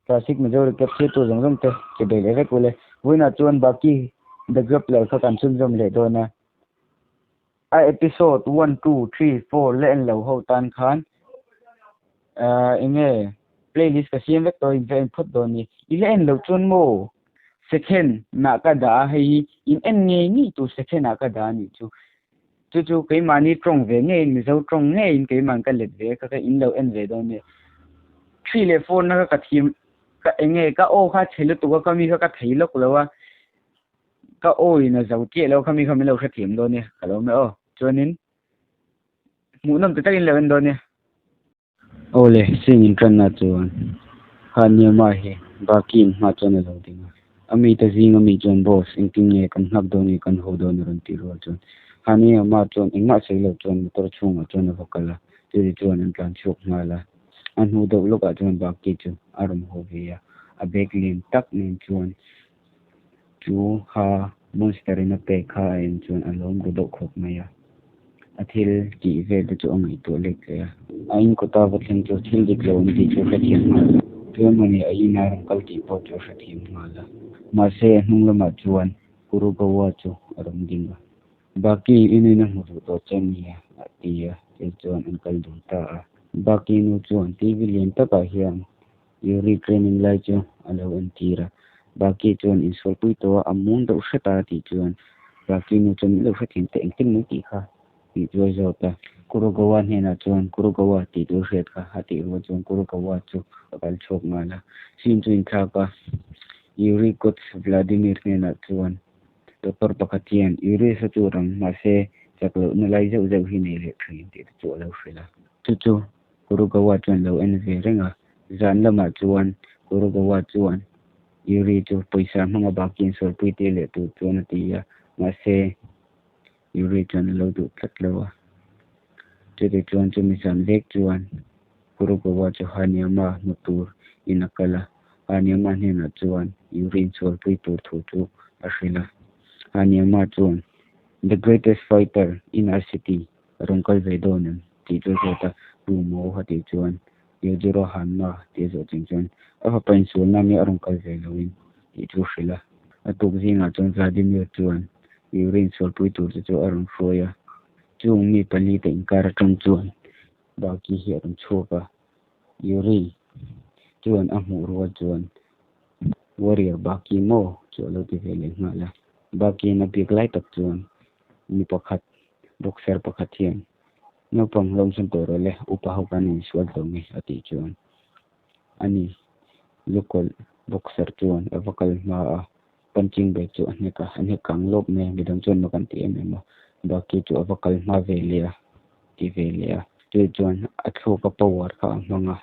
traffic major capture to zong te ke be le ko le wina chuan baki the group le kha kan chun jom le do na a episode 1 2 3 4 le en lo ho tan khan inge playlist ka sim vek to in ven phut do ni ile en lo chun mo second na ka da hai in en nge ni tu second na ka da ni chu cái mani trong về nghe mi zo trong nghe in cái man ka let ve ka in lo en ve do ni three le phone na ka thim ka nghe ka o kha chelu tu ka mi ka thei lo ko wa ka o in zo tie lo kha mi lo kha thim do ni ka lo me o chuanin mu nam te takin lo en do ni ole sing in kan na chuan han ni ma he bakin ma chuan lo ding ami ta jing ami chuan boss in king nge kan hnak do ni kan ho do ni ron ti ro chuan hani ma chuan engma sei lo chuan motor chunga chuan vokala ti chuan an tlan chuk ma la an hu do lo ka chuan baki chu arum ho ve ya a bek lim tak nin chuan chu ha monster in a pe kha in chuan alom go do khop ma ya athil ki ve de chu angai to le ya ain ko ta vathin chu thil dik lo ni chu ka thiam ma chuan mani ai na ram kal ti po chu sa thiam ma la ma se hnung la ma chuan kuru ko wa chu aram ding baki inina mu to chen ya tia te chuan an kal dum ta baki nu chuan tv len ta ka hian yuri training lai chu alo an tira baki chuan in sol pui to amun do shata ti chuan baki nu chuan lo khatin te engtin mu ti kha ti jo zo ta kurugawa hena chuan kurugawa ti do hret kha hati ro chuan kurugawa chu kal chok mala sin chuin kha ka yuri kot vladimir hena chuan doctor pakatian yuri sa churam ma se chaklo na lai zo zo hi ne le thrin ti chu lo frila chu kurugawa chuan lo en ve renga zan lama chuan kurugawa chuan yuri chu paisa manga bakin sol pui te le tu chuan ti ya ma se yuri chuan lo du tlatlo chu chuan chu mi san lek chuan kurugawa chu haniama mutur inakala haniama hena chuan yuri sol pui tur thu chu ashila haniama chuan the greatest fighter in our city rongkal vedonem ti chu ta tu mo hati chuan yujuro hanma ti zo ching chuan a pain sul na mi rongkal veloin ti chu shila atuk zinga chuan vladimir chuan yurin sol pui tur chu arong foya chung mi pali te inkar chung chuan baki hi arong choka yuri chuan a mu ro chuan warrior baki mo chu lo ti vele ngala baki na big light tak chuan mi pakhat boxer pakhat hian no pang long san to le upa ho kan in swal to mi ati chuan ani local boxer chuan avakal ma punching bag chu ane kang lop me midang chuan makan ti em baki chu avakal ma velia ti velia tu chuan athu ka power kha manga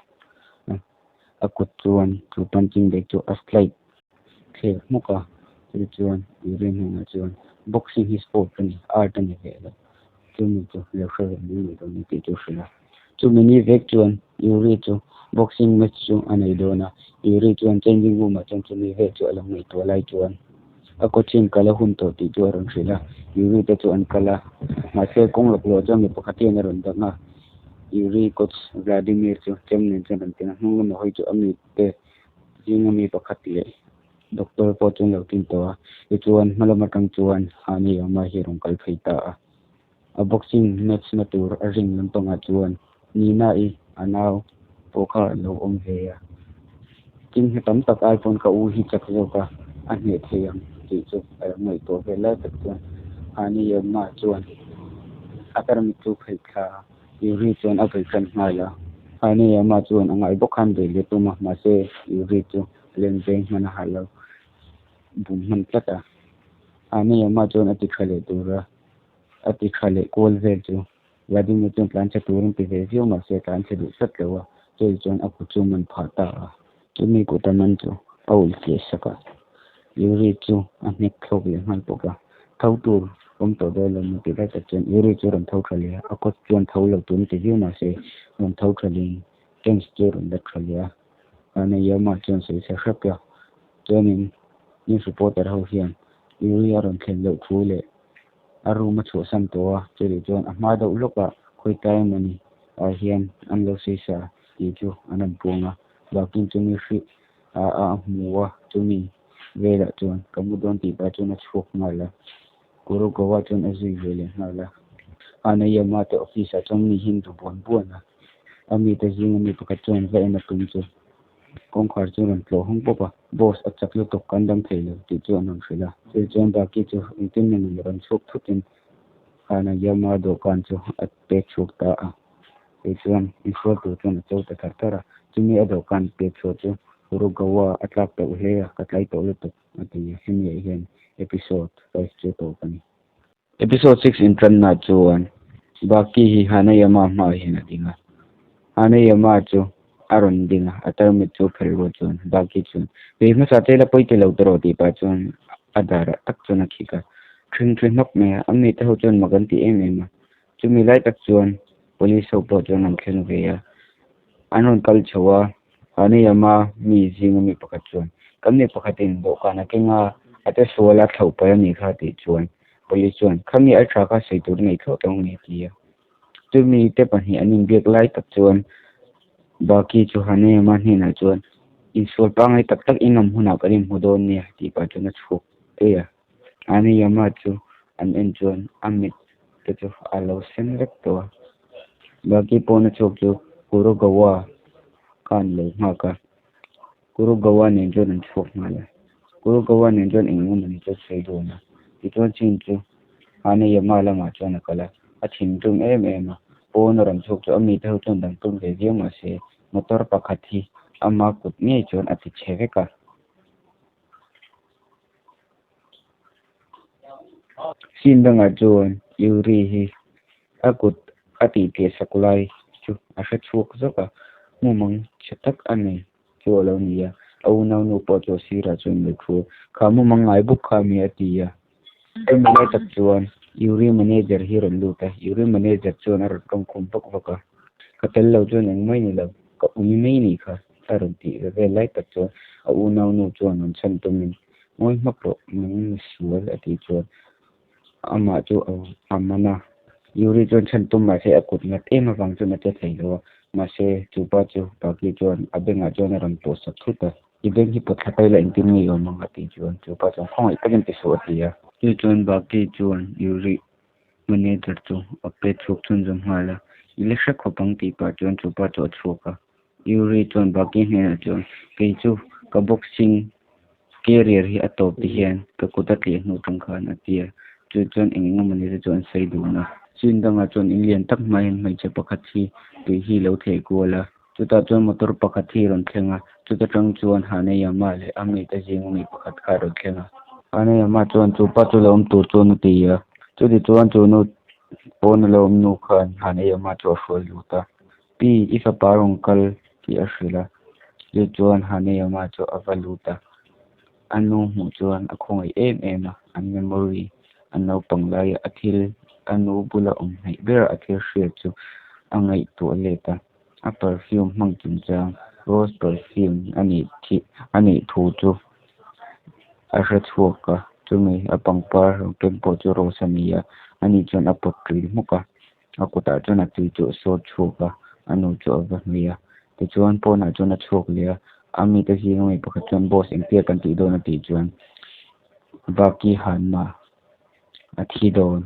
akut chuan chu punching bag chu aslai the muka tu chuan yurin na chuan boxing is sport ni art ni vela chumi chu le khare ni do ni ti chu shila chumi ni vek chuan yuri chu boxing match chu anei dona yuri chuan changing room ma chu ni ve chu alang nei to lai chuan a coaching kala hun to ti chu ron shila yuri te chu an kala ma se kong lok lo chang ni pakhati na ron da na yuri coach vladimir chu chemnen chan tin hung no hoi chu ami te jingami pakhati le doctor po chung lo tin to chuan malamatang chuan hani ama hi rong kal pheita a boxing match na tur a ring lam tonga chuan ni na I anaw poka lo om ve ya king he tam tak iphone ka u hi chak zo ka an he theyam ti chu ai mai to ve la tak chuan hani ama chuan atar mi chu pheita yuri chuan a kan ngala hani ama chuan angai bokhan de le tuma ma se yuri chu len veng mana halo bum man tlata ani ama chuan ati khale tura ati khale kol ve chu vladimir chuan plan cha turin ti ve view ma se kan che du sat lewa chei chuan aku chu man phata chumi ko taman chu paul ke saka yuri chu anik thok le man poka thau tur om to do lo mu ti da cha chuan yuri chu ram thau khale akot chuan thau lo tun ti view ma se ram thau khale thanks to the khale ani yama chuan se se khapya chuanin ni supporter ho hian yuri aron thlen lo thu le aru ma chu sam to a cheri chuan a ma do loka khoi tai mani a hian an lo se sa ti chu anan punga bakin chu mi mua cho mình về là chuan kamu don ti ba chuan a chuk ngai la kuru gowa chuan a zui ve le ngai la ana yama te office a chang ni hin tu bon bon na ami te jing ami pakat chuan ve na tum chu kong khar chuan an tlo hong popa boss a chak lu tok kan dam thei lo ti chuan an sila chu chuan ba ki chu intin na ran chuk thutin ana yama do kan chu a pe chuk ta a ti chuan in so tu chuan chau ta thar tara chumi a do kan pe chu chu kuru gowa atlak to hle ka tlai to lu tok ati hin ye hian episode 5 chu to pani episode 6 in tran na chuan baki hi hana yama ma hin adinga hana yama chu aron dinga atar mi chu phel chuan baki chuan ve ma sa te la poi te lo tro ti pa chuan adara tak chuna khika thring thring nok me amni te ho chuan magan ti em em chumi lai tak chuan police ho po chuan an khen ve ya anon kal chawa hana yama mi jing mi pakat chuan kamni pakhatin do kana kenga ate sola thau pa ni kha ti chuan police chuan khami a tra ka sei tur nei tho tong ni ti chumi te pa hi anin biak lai tak chuan baki chu hane ma ni na chuan in sol pa ngai tak tak ingam huna karim hudon ni ti pa chu na chuk e ya ani yama chu an en chuan amit te chu alo sen rek to baki po na chuk chu kuro gawa kan lo ma ka kuro gawa ne chuan an chuk ma la kuro gawa ne chuan ingum ni chu sei do na ti chuan chin chu hane yama la ma chuan kala a thim tum em em po na ram chuk chu ami te chuan dang tum ve ge ma se motor pakhathi ama kut nge chuan ati cheve ka sin danga chuan yuri hi akut ati te saklai chu a sha chuk zoka mumang chatak ani chu lo nia au nau nu po chu sira chuan le thu kha mumang ngai buk kha mi ati ya em lai tak chuan yuri manager hi ron lu ta yuri manager chuan ar kom khum pak waka katel lo chuan eng mai ni lo ka umi mai ni kha aron ti ve lai tak chuan au nau nu chuan an chan tumin moi mapro mang sual ati chuan ama chu amana yuri chuan chan tum ma se akut ngat em awang chu na te thei lo ma se chu pa chu baki chuan abenga chuan ron to sak thuta ibeng hi pot khatai la intin ni on mang ati chuan chu pa chuan khong itakin ti so ati ya chu chuan baki chuan yuri manager chu ape chuk chun jam hala ilesha khopang ti pa chuan chu pa chu chuka yuri chuan baki ne chuan ke chu ka boxing career hi atop ti hian ka kutat li nu tang khan atia chu chuan engeng mani chuan sei du na chin danga chuan indian tak mai mai che pakhat hi ti hi lo the kola chu ta chuan motor pakhat hi ron thlenga chu ta tang chuan hane yama le ami ta jing mi pakhat kha ron thlenga hane yama chuan chu pa chu lom tu chuan ti ya chu di chuan chu nu pon lom nu khan hane yama chu shol lu ta pi ifa parong kal ti ashila chu chuan hane yama chu avaluta anu mu chuan a khongai em an memory anno panglai athil anu bula nei ber athil shriat chu angai to leta a perfume mang chun chang rose perfume ani thu chu a hra chuka chumi a pangpar tempo chu rosania ani chuan a potri muka a kota chuan a ti chu so chuka anu chu avania ti chuan pona chuan a chuk lia ami te hi ngai pakhat chuan boss engpia kan ti don ati chuan baki hanma athi don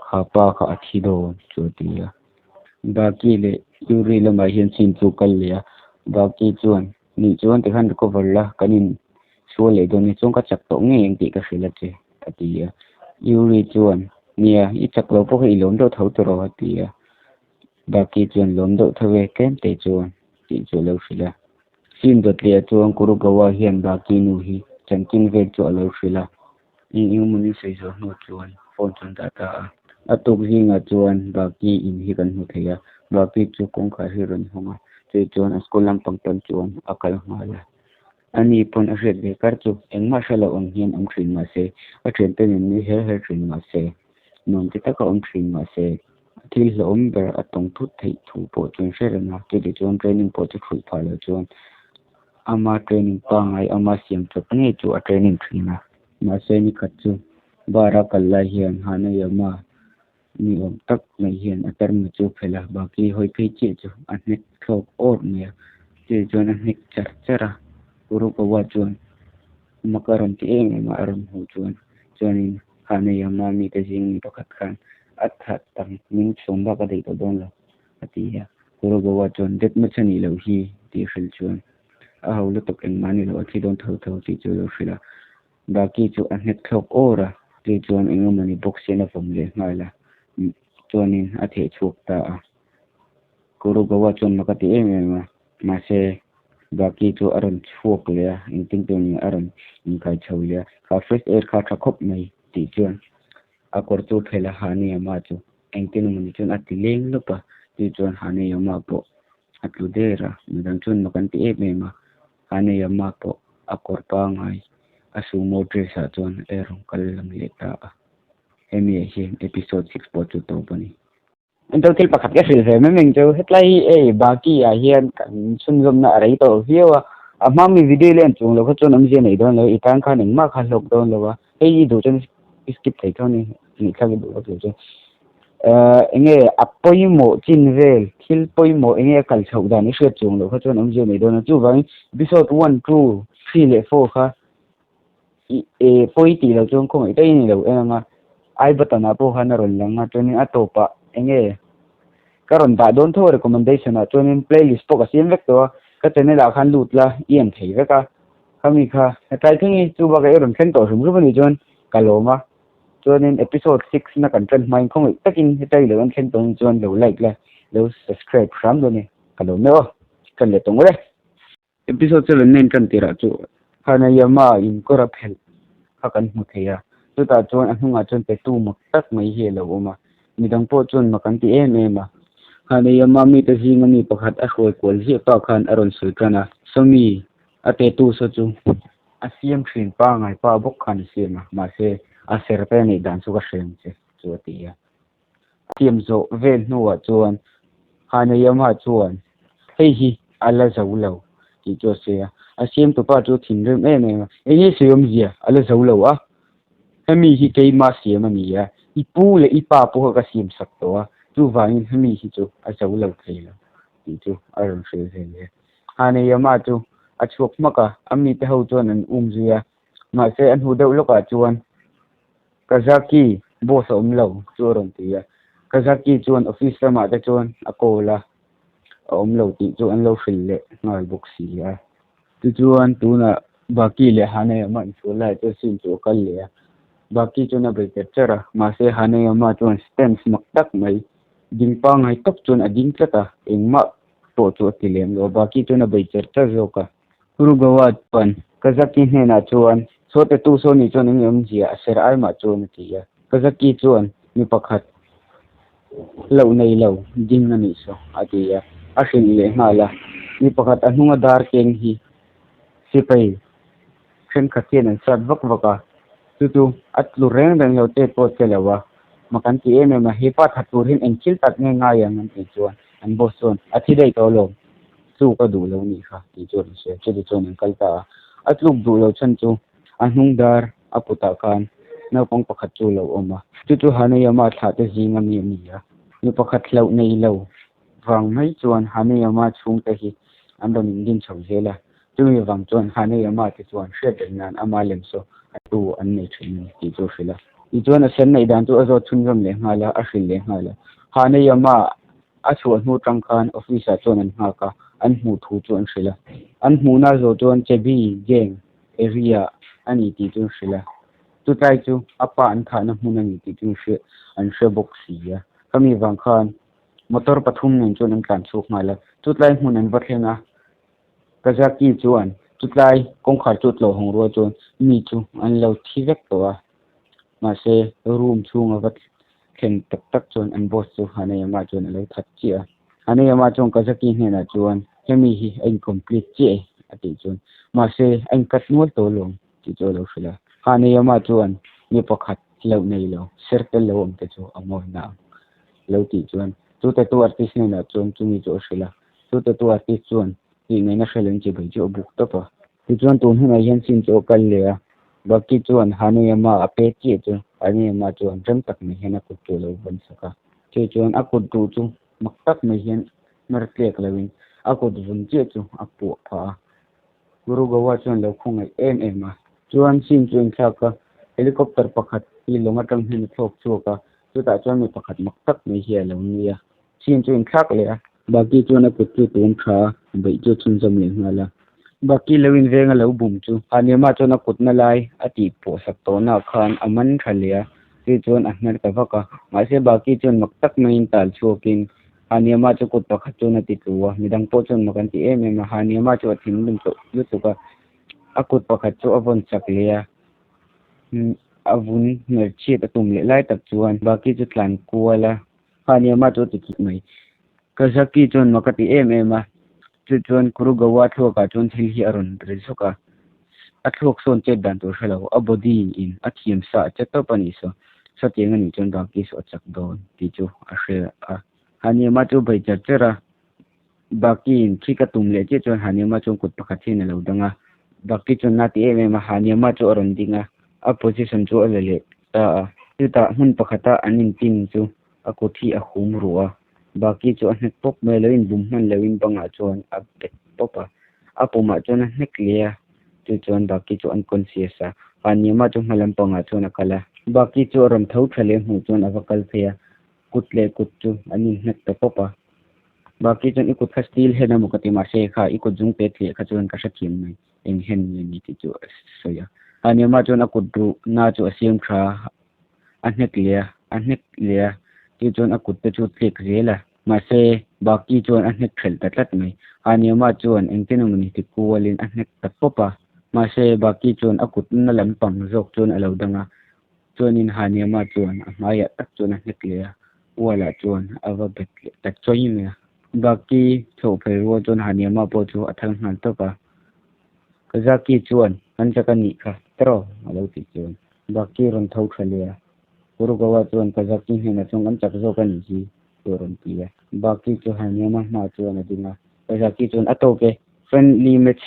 khapa kha athi don chu tia baki le yuri le mai hian chin chu kal lia baki chuan ni chuan te han recover la kanin so le don ni chung ka chak to nge eng ti ka sila che atia yuri chuan nia I chak lo po hi lom do thau to ro atia baki chuan lom do thawe kem te chuan ti chu lo sila sin dot le chuan kuru gawa hian baki nu hi chankin ve chu lo sila in muni sei zo no chuan phone chun data atuk hinga chuan baki in hi kan hu theya baki chu kong kha hi ron honga che chuan school lam pangton chuan akal mala ani pon a red be kar chu engma shala on hian ang thrin ma se a thren te ni he thrin ma se non ti taka on thrin ma se thil hlom ber atong thut thei thu po chun sherana ti di chuan training po chu khui phala chuan ama training pa ngai ama siam chot nge chu a training thina ma se ni khat chu bara kalla hian hana yama ni om tak mai hian atar ma chu phela baki hoi phei chi chu a nek thlok or me che chuan a nek char chara kuru ko wa chuan makaron ti eng ma aron hu chuan hane yama mi te jing pakhat khan athat tang ning somba ka dei to don lo ati ya kuru ko wa chuan det ma chani lo hi ti hil chuan a ho lu tok eng mani lo thi don thau thau ti chu lo hila baki chu a net thlok ora ti chuan engmani box na vom le ngaila chuanin a the chuk ta kuru ko wa chuan makati eng ma se baki chu aron chuk le in ting tu aron in kai chau le ka first air kha khop mai ti chuan a kor chu thela hani ma chu eng tin mun chuan a ti leng lu pa ti chuan hani ma po atlu dera midang chuan makan ti e ma hani ma po a kor pa ngai a su mo dress a chuan erong kal lam le ta hemi hi episode 6 po chu to pani anh til pakhat ka sil ve meng chu hetlai e baki a hian kan sun gom na rei to hiwa a mami video len chung lo kho chon am je nei don lo itang khan eng ma khan lok don lo wa ei du chen skip thai thoni ni thang du lo chu enge apoi mo chin vel thil poi mo enge kal chau da ni hre chung lo kho chon am je nei don chu wang episode 1 2 3 le 4 kha e poi ti lo chung khong ei ni lo enga ai batana po hana ron langa training atopa enge karon da don tho recommendation a training playlist po ka sim vek to ka channel a khan lut la em thei veka khami kha trai thingi chu ba ga ron khen to rum ru ni jon kaloma training episode 6 na content mai khong takin hetai le khen to jon lo like la lo subscribe ram do ni kalome o kan le tong re episode 7 nen kan tira chu hana yama in kora phel hakan mu theya chu ta chon ahunga chon pe tu mak tak mai he lo ma midang po chon makan ti ma hane yama mi te hinga mi pakhat a khoi kol hi pa khan aron sul kana somi ate tu so chu asiam thin pa ngai pa bok khan sema ma se a ser pe ni dan su ka shem che chu ti ya tiam zo vel nuwa chuan hane yama chuan hei hi ala zau lo ti cho se asiam to pa chu thin rem ma ei siom zia ala zau lo a hemi hi ke ma siam ani ya ipu le ipa po ka sim sak to a chu wangin hemi hi chu a chau lo thei lo ti chu aron se le hane yama chu a chuk maka ami te ho chuan an zuya ma se an hu deuh loka chuan kazaki boss om lo chu ron ti ya kazaki chuan office ma te chuan a kola om lo ti chu an lo hril le ngal bok si ya tu chuan tuna baki le hane yama chu lai te sin chu kal le baki chu na bai chara ma se hane yama chuan stems mak tak mai ding pa ngai tok chun a ding tlata engma po chu tilem lo baki chu na bai char zoka ru gawa pan kazaki ne na chuan so te tu so ni chuan ngem ji a ser ai ma chuan ti ya kazaki chuan mi pakhat lo nei lo ding ani so ati ya a hrin le hnala mi pakhat a hnunga dar keng hi sipai khen khatien an sat vak vaka tu atlu reng reng lo te po chelawa makan ti ma hi pa thaturin enchil tak nge nga yang an ti chuan an boson athi dei to lo chu ka du lo ni kha ti chuan se che di chuan an kalta atluk du lo chan chu an hnung dar aputa khan na pong pakhat chu lo oma tu hane yama tha te jinga mi ya ni pakhat lo nei lo wang mai chuan hane yama chung te hi an don din chau zela tu mi wang chuan hane yama ti chuan hret nan ama lem so atu an nei thin ti chu hila i chuan a sen nei dan chu azo thun ram le ngala a hril le ngala hane yama a chuan hu tang khan office a chuan an nga ka an mu thu chuan hrila an mu na zo chuan chebi geng area ani ti chu hrila tu tai chu apa an tha na mun ani ti chu hre an hre box si ya kami wang khan motor pathum nen chuan an tlan chuk ngala tu tlai mun an bathenga kazaki chuan tu tlai kong khar chu tlo hong ro chuan mi chu an lo thi vek to a ma se room chunga wat khen tak tak chuan an boss chu hane ma chuan lo that chi a hane ma chuan kazaki hne na chuan hemi hi incomplete chi ati chuan ma se an kat ngol to long ti chu lo hila hane ma chuan mi pakhat lo nei lo circle lo om te chu amoi na lo ti chuan tu te tu artist ne na chuan chu mi chu hila tu te tu artist chuan ti nei na hreling chi bai chu buk to pa ti chuan tu hna hian sin chu kal le a baki chuan hane ma ape chi chu ani ma chuan ram tak mai hena ku tu lo ban saka che chuan a ku tu chu mak tak mai hian mar tlek lawin a ku dun che chu a pu pha guru gawa chuan lo khungai em a chuan sin chuan thaka helicopter pakhat hi longa tang hin thok chuka chuta chuan mi pakhat mak tak mai hi lo nia sin chuan thak le a baki chuan a kut chu tum tha bai chu chun jam le ngala baki lewin venga lo bum chu ani ma chuan a kut na lai ati po sak to na khan aman thalia ti chuan a hnar ka vaka ma se baki chuan mak tak mai in tal chukin ani ma chu kut pakhat chuan ati tuwa midang po chuan makan ti em a ani ma chu thin lum chu yutuka akut pakhat chu avon chak leya avun mer chi ta tum le lai tak chuan baki chu tlan kuala ani ma chu ti mai kazaki chuan makati em a chu chuan kuru gawa thloka chuan thil hi aron ri soka a thlok son che dan tur helo a body in a thiam sa che to pani so sateng ani chuan baki so chak don ti chu a hre a ani ma chu bai char chera baki in thika tum le che chuan hani ma chu kut pakhat hin lo danga baki chuan na ti em a hani ma chu aron dinga a position chu alele ta ta hun pakhata anin tin chu a kothi a hum ruwa baki chu a hnek pop me loin bum man loin banga chuan a pet popa a puma chuan a hnek lia chu chuan baki chu unconscious a hani ma chu malam panga chuan a kala baki chu ram thau thale mu chuan a vakal thea kutle kut chu anin hnek ta popa baki chuan ikut kha steel hena mukati ma se kha ikut jung pe the kha chuan ka shakim mai eng hen ni ti chu soya hani ma chuan a kut ru na chu asiam kha a hnek lia ti chuan a kut te chu tlik rela ma se baki chuan a hnek thel ta tlat mai hani ma chuan engtenu ni ti kualin a hnek ta popa ma se baki chuan a kut na lampang jok chuan a lo danga chuan in hani ma chuan a maya tak chuan a hnek lia wala chuan ava bet ta choi me baki tho phei ro chuan hani ma po chu a thang hnan to ka kazaki chuan an chakani kha tro alo ti chuan baki ron thau thalia kuru gawa chuan kazaki hena chung an chak zo kan ji turon tia baki chu hani ma chuan adinga kazaki chuan atoke friendly match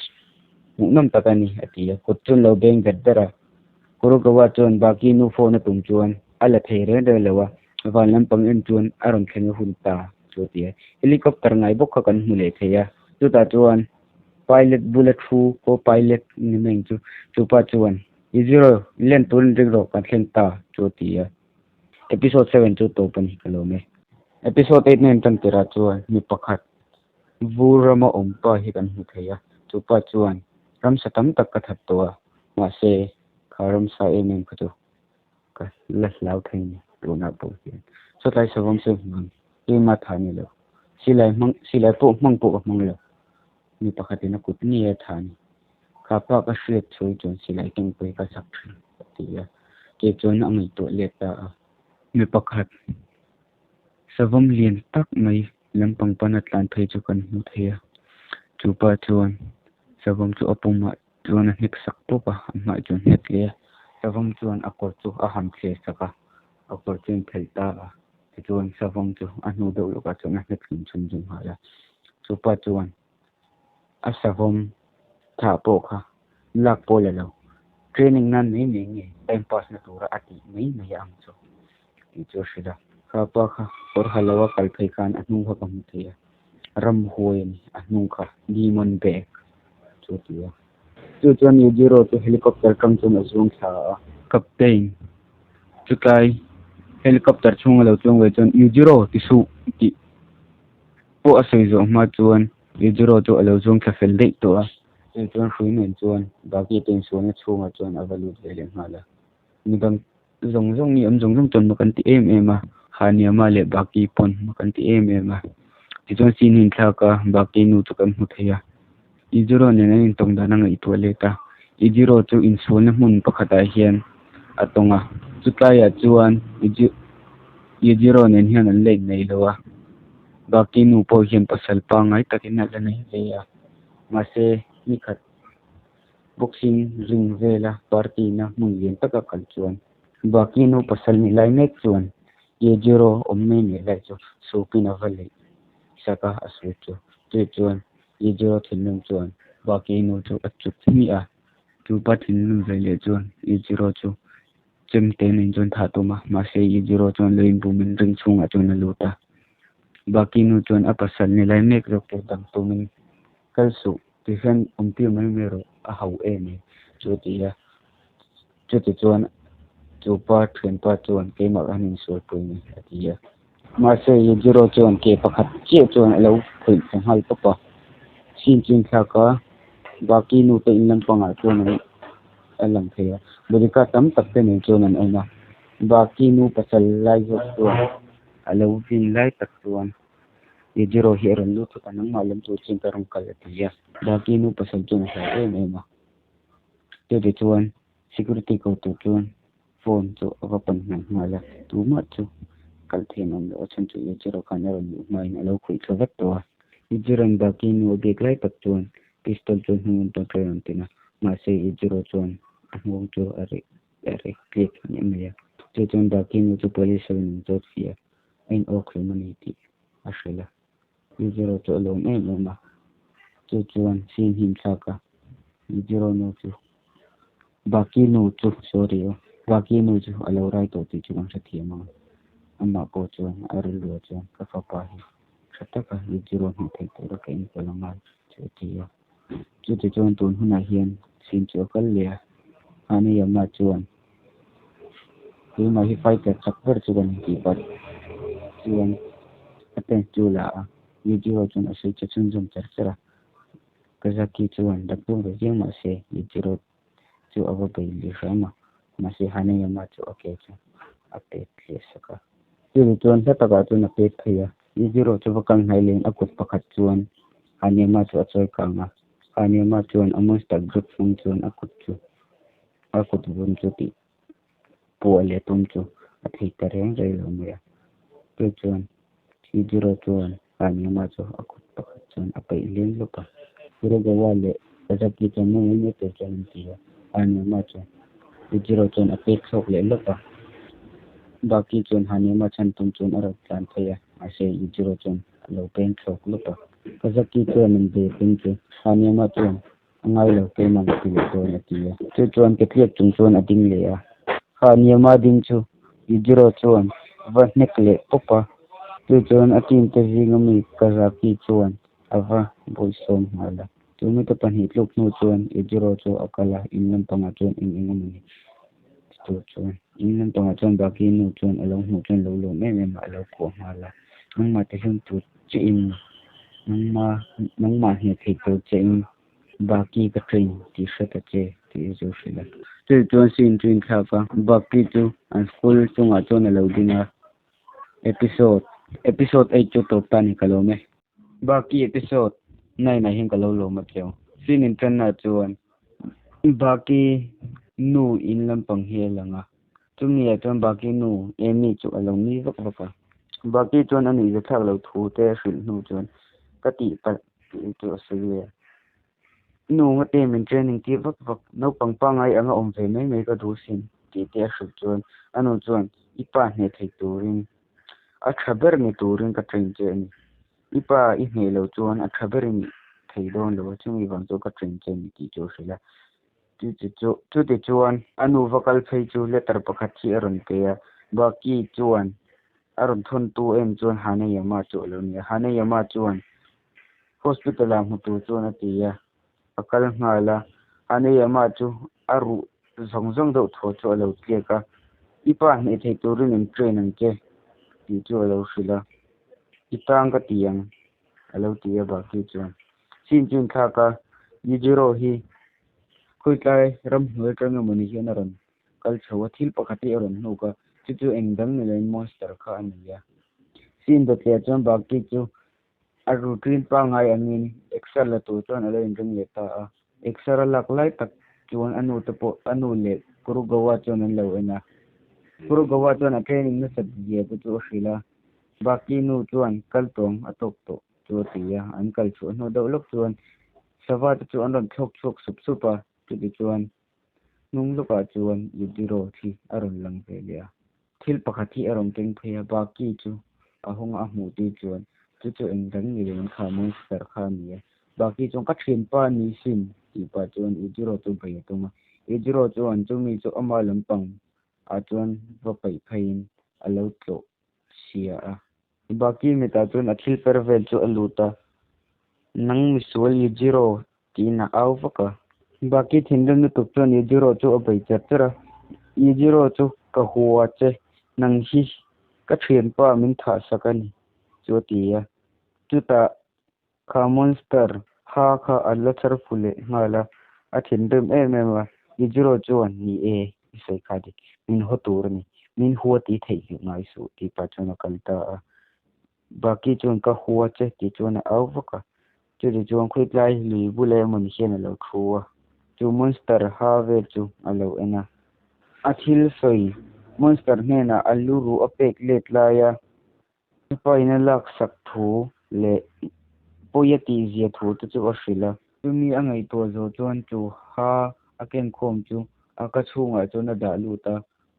nam takani atia kut chun lo beng gaddara kuru gawa chuan baki nu phone tum chuan ala thei re de lewa van lampang en chuan aron thlenga hunta chutia helicopter ngai bok kha kan hmule theya chuta chuan pilot bulletproof ko pilot ni meng chu pa chuan zero len tun ro kan thlenta chutia episode 7 chu to pani kalome episode 8 nen tan tira chuan mi pakhat vurama ompa hi kan hu theya chu pa chuan ram satam tak ka that to ma se kharam sa em khato ka las lau thain to na po hian so lai savom se mang e ma thani lo silai po mang po mang lo mi pakhatina kutni e thani ka pa ka shret choi chon silai king poi ka sak ti ya ke chon angai to leta mi pakhat savam lian tak mai lampang pana tlan thei chu kan hu theya chu pa chuan savam chu apuma chuan a hnik sak to pa ma chuan het le savam chuan akor chu a ham khle saka akor chuan phelta a chuan savam chu a nu do lo ka chuan a hnek chun jung hala chu pa chuan a savam tha po kha lak po le lo training nan nei nge time pass na tura ati mai mai am chu ti chu shida kha pa kha or halawa kal phei kan anu ha kam thia ram hoi ni anu kha demon back chu tia chu chuan zero to helicopter kam chun azung tha captain chu kai helicopter chung lo chung we chun zero ti su ti po asoi zo ma chuan zero to alo chung kha fel dei to a chuan hui nen chuan baki ten suan chunga chuan avalu le hala ni bang zong ni am zong ton makan ti em a hani ma le baki pon makan ti em a ti chuan sin hin thaka baki nu chu kan mu theya zero ne in tong da na ngai to le ta zero chu in suan mun pakhata hian atonga chutaya chuan zero ne hian an le nei lowa baki nu po hian pasal pa ngai takin na nei le ya ma se ni khat boxing ring vela party na mun yen taka kal chuan baki nu pasal ni lai mek chuan zero omme ne lai chu so pina vale saka asu chu chuan zero thinung chuan baki nu chu achut mi a chu pa thinung vai le chuan zero chu chem te nin chuan tha tuma ma se zero chuan lein bumin ring chunga chuan luta baki nu chuan a pasal ni lai mek ro pu dang tumin kal su tisan umti mai mero a hau ni chu ti ya chu ti chuan chu pa thlen pa chuan ke ma anin so pui ni ti ya ma se yi zero chuan ke pakhat che chuan alo phui sang hai pa sin chin kha ka baki nu te in lam panga chuan alam thea bodika tam tak te nen chuan an aina baki nu pasal lai zo chuan alo vin lai tak chuan yi zero hi ron lu thu kanang malam chu chin ka rong kal ti ya baki nu pasal chuan sa ma te chuan security ko tu chuan phone chu ava pan nang mala tu ma chu kal then on lo chan chu yi zero kan ron lu mai na lo khui thawat to yi zero baki nu bek lai tak chuan pistol chuan hun to tren tina ma se yi zero chuan ngong chu are click ni me chu chuan baki nu chu police ron jot fia in ok humanity ashela yi zero chu lo ma chu chuan sin him thaka yi zero no chu baki nu chu sorry baki nu chu alo rai to ti chu ang sa thiama amma ko chuan are lu chuan ka fa pa hi sataka yi zero ni thei to ra kain ko lama chu ti ya chu ti chuan tun huna hian sin chu kal le ani amma chuan hi ma hi fighter chakver chuan ki pat chuan aten chu la yi zero chuan asai chachun jom charchara kazaki chuan daktu ve jeng ma se yi zero chu ava bai li shama ma se hane amma chu okay chu ate le saka chu chuan sa taka chu na pe thaya yi zero chu vakang hai len akut pakhat chuan hane ma chu achoi kanga hane ma chuan amos tak group fung chuan akut bun chu ti po le tum chu athei tareng rei lo me chu chuan yi zero chuan hane ma chu akut pakhat chuan apai len lo pa puro gawale kazaki chuan mo me te chuan ti hane ma chu yi zero chuan apek sok le lo pa baki chuan hane ma chan tum chuan ara plan thaya ase yi zero chuan lo pen sok lo pa kazaki chuan an be pin chu hane ma chuan angai lo ke man ti le to na ti chu chuan ke thiak chung chuan ading le a hane ma ding chu yi zero chuan va nek le popa chu chuan atin te jingami kazaki chuan ava boisom hala chu mi to pan hi tluk nu chuan yi zero chu akala in lam panga chuan in engami chu chuan in lam panga chuan baki nu chuan alo nu chuan lo me ma alo ko hala nang ma te hun tu chi in nang ma he thei to che in baki ka train ti shata che ti zo shila chu chuan sin twin kha ka baki chu an school chunga chuan alo dinga episode 8 chu to tani kalome baki episode 9 na hin kalo lo ma tleo sin in tran na chuan baki nu in lam pang he langa chumi ya chuan baki nu emi chu alo ni vak vaka baki chuan ani je thak lo thu te hril nu chuan ka ti pa chu asile nu nga te min training ti vak no pang pangai anga om ve mai ka du sin ti te hril chuan anu chuan ipa hne thei turin a khaber ni turin ka train che ani ipa I hne lo chuan a khaber ni thei don lo chumi wang chu ka train che ni ti chu hrila chu ti chuan anu vakal phei chu letter pakhat hi aron pe ya baki chuan aron thon tu em chuan hane yama chu lo ni hane yama chuan hospital a mu tu chuan ati ya akal ngala hane yama chu aru zong do tho chu lo tle ka ipa ne thei turin in train ang che ti chu lo hrila itang ka tiang alo ti ya baki chuan sin chin kha ka yi zero hi khoi tlai ram hnuai tanga mani hian aron kal chhawa thil pakhati aron hnu ka chu engdang ni lein monster kha ani ya sin do tle chuan baki chu a routine pa ngai angin excel la tu chuan ala in ring le ta a excel lak lai tak chuan anu te po anu le kuru gawa chuan an lo ena kuru gawa chuan a training na sat ye chu hrila baki nu chuan kal tong atok to chu ti ya an kal chu no do lok chuan sawa chu an ron thok sup a ti chuan nung loka chuan yi zero thi aron lang ve le thil pakhati aron teng phaya baki chu ahong a hmu ti chuan chu engdang ni len kha monster kha ni baki chung ka thin pa ni sin ti pa chuan yi zero tu bai tuma yi zero chuan chumi chu ama lampang a chuan va pai phain alo tlo sia a baki mi ta chuan a thil per vel chu aluta nang mi sual yi zero tí na áo vắc à bà kia thiên đơn tục cho ni zero cho ở bảy chặt ra ni zero cho cả hoa che năng hi các thuyền pa mình thả sakani cho tí à chú ta ka monster ha ka alla char phule ngala a thiên đơn em mà ni zero cho ni e sai ka di min ho tur ni min huwa tí thei ngai su tí pa cho na kalta baki chun ka huwa che ti chun au vaka chu di chun khoi lai li bu le mun hian lo thuwa chu monster ha ve chu alo ena athil soi monster ne na aluru apek let la ya pa ina lak sak thu le poya ti zia thu tu chu ashila tu mi angai to zo chun chu ha aken khom chu aka chunga chu na da lu ta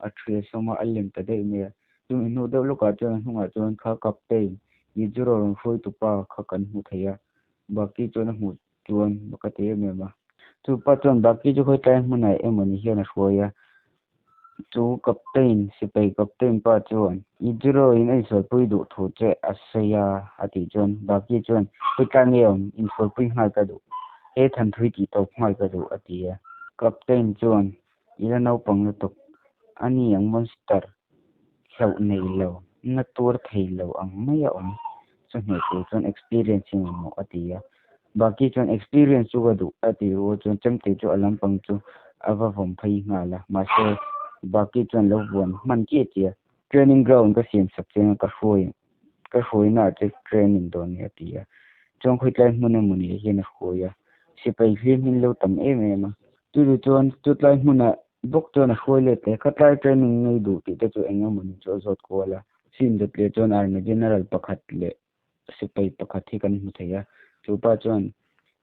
a thre soma alim ta dei me chu inu de lu ka chun hunga chun kha kapte ni zero rong foi tu pa kha kan hu thaya baki chun hu chun bakate me ma chu pa chun baki chu khoi tai munai emoni hian a hroya chu captain sipai captain pa chun ni zero in ai so pui du thu che asaya ati chun baki chun pika ngeom in so pui ngai ka du e than thui ti to ngai ka du ati captain chun ila nau pang tu ani ang monster hlau nei lo na tur thei lo ang maya om chu ne chu chun experiencing mo atia baki chun experience chu du ati ro chun chamte chu alam pang chu ava vom phai ngala ma se baki chun lo bon man ki tia training ground ka sim sak chen ka hoi na che training don ya tia chong khoi tlai mun muni hian hoya sipai hlim min lo tam ma tu du chon tu tlai muna bok chon hoi le te ka tlai training nei du ti te chu enga mun chu zot ko la sim de tle chon army general pakhat le sipai pakhat hi kan mu thaya chu pa chon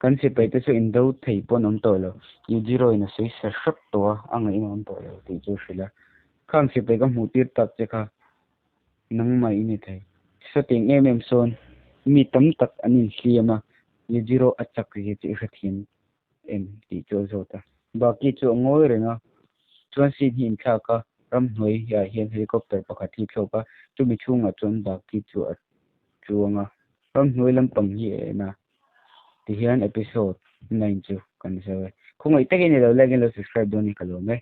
kan sipai te chu in do thei pon om to lo ni zero in a sei sa shap to ang in om to lo ti chu shila khang sipai ka mu tir tak che kha nang mai ni thai setting son mi tam tak anin hliama ni zero achak ri chi hrathin em ti chu zota baki chu ngoi renga chuan sin hin thla ka ram hnoi ya hian helicopter pakhat hi thloka chumi chunga chuan baki chu a chuanga ram hnoi lampang hi na ti hian episode 9 chu kan sawe khungai takin lo like lo subscribe doni kalome